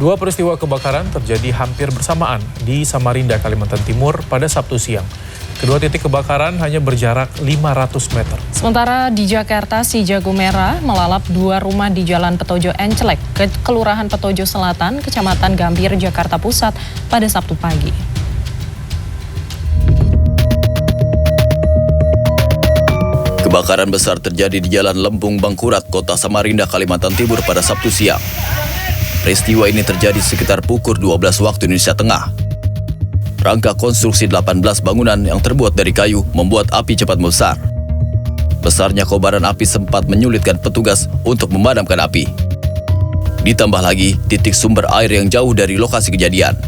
Dua peristiwa kebakaran terjadi hampir bersamaan di Samarinda, Kalimantan Timur pada Sabtu siang. Kedua titik kebakaran hanya berjarak 500 meter. Sementara di Jakarta, si jago merah melalap dua rumah di Jalan Petojo Enclek, Kelurahan Petojo Selatan, Kecamatan Gambir, Jakarta Pusat pada Sabtu pagi. Kebakaran besar terjadi di Jalan Lempung Bangkurat, Kota Samarinda, Kalimantan Timur pada Sabtu siang. Peristiwa ini terjadi sekitar pukul 12 waktu Indonesia Tengah. Rangka konstruksi 18 bangunan yang terbuat dari kayu membuat api cepat membesar. Besarnya kobaran api sempat menyulitkan petugas untuk memadamkan api. Ditambah lagi titik sumber air yang jauh dari lokasi kejadian.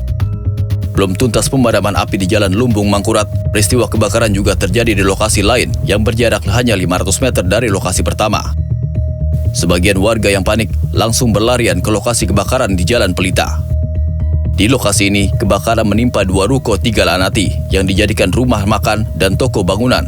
Belum tuntas pemadaman api di Jalan Lumbung Mangkurat, peristiwa kebakaran juga terjadi di lokasi lain yang berjarak hanya 500 meter dari lokasi pertama. Sebagian warga yang panik langsung berlarian ke lokasi kebakaran di Jalan Pelita. Di lokasi ini, kebakaran menimpa dua ruko 3 lanati yang dijadikan rumah makan dan toko bangunan.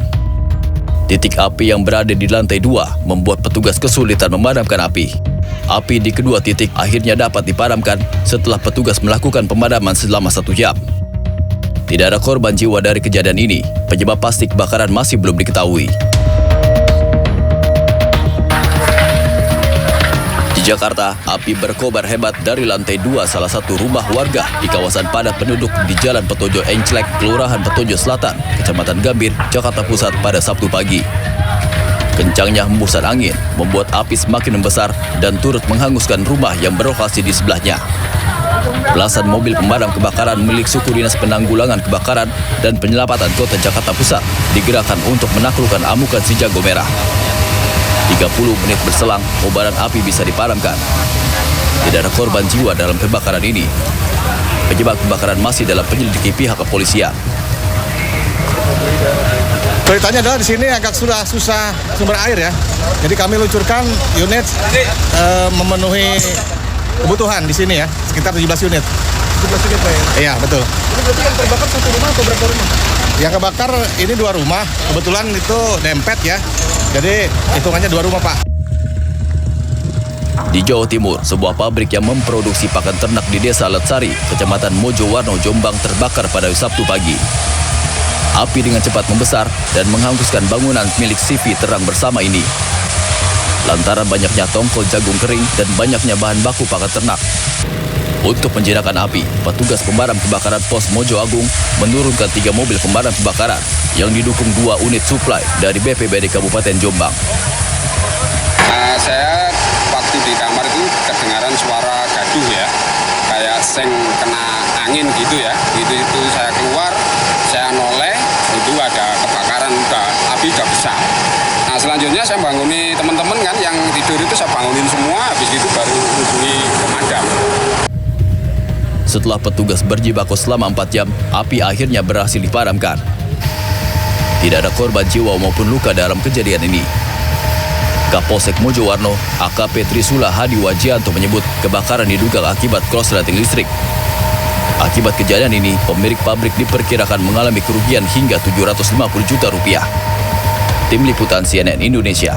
Titik api yang berada di lantai 2 membuat petugas kesulitan memadamkan api. Api di kedua titik akhirnya dapat dipadamkan setelah petugas melakukan pemadaman selama 1 jam. Tidak ada korban jiwa dari kejadian ini. Penyebab pasti kebakaran masih belum diketahui. Di Jakarta, api berkobar hebat dari lantai 2 salah satu rumah warga di kawasan padat penduduk di Jalan Petojo Enclek, Kelurahan Petojo Selatan, Kecamatan Gambir, Jakarta Pusat pada Sabtu pagi. Kencangnya hembusan angin membuat api semakin membesar dan turut menghanguskan rumah yang berlokasi di sebelahnya. Belasan mobil pemadam kebakaran milik suku Dinas Penanggulangan Kebakaran dan Penyelamatan Kota Jakarta Pusat digerakkan untuk menaklukkan amukan si jago merah. 30 menit berselang, kobaran api bisa dipadamkan. Tidak ada korban jiwa dalam kebakaran ini. Penyebab kebakaran masih dalam penyelidiki pihak kepolisian. Beritanya adalah di sini agak susah sumber air ya. Jadi kami luncurkan unit memenuhi kebutuhan di sini ya, sekitar 17 unit. 17 unit Pak ya? Iya, betul. Ini berarti yang terbakar satu rumah atau berapa rumah? Yang kebakar ini 2 rumah, kebetulan itu dempet ya. Jadi hitungannya 2 rumah Pak. Di Jawa Timur, sebuah pabrik yang memproduksi pakan ternak di Desa Letsari, Kecamatan Mojowarno, Jombang terbakar pada Sabtu pagi. Api dengan cepat membesar dan menghanguskan bangunan milik CV Terang Bersama ini. Lantaran banyaknya tongkol jagung kering dan banyaknya bahan baku pakan ternak. Untuk menjinakkan api, petugas pemadam kebakaran Pos Mojo Agung menurunkan 3 mobil pemadam kebakaran yang didukung 2 unit suplai dari BPBD Kabupaten Jombang. Saya waktu di kamar itu kedengaran suara gaduh ya, kayak seng kena angin gitu ya. Itu saya keluar, saya noleh, itu ada kebakaran, api udah besar. Nah selanjutnya saya banguni teman-teman kan yang tidur itu saya bangunin semua, habis itu baru hubungi pemadam. Setelah petugas berjibaku selama 4 jam, api akhirnya berhasil dipadamkan. Tidak ada korban jiwa maupun luka dalam kejadian ini. Kapolsek Mojowarno, AKP Trisula Hadi Wajianto menyebut kebakaran diduga akibat korsleting listrik. Akibat kejadian ini, pemilik pabrik diperkirakan mengalami kerugian hingga 750 juta rupiah. Tim Liputan CNN Indonesia.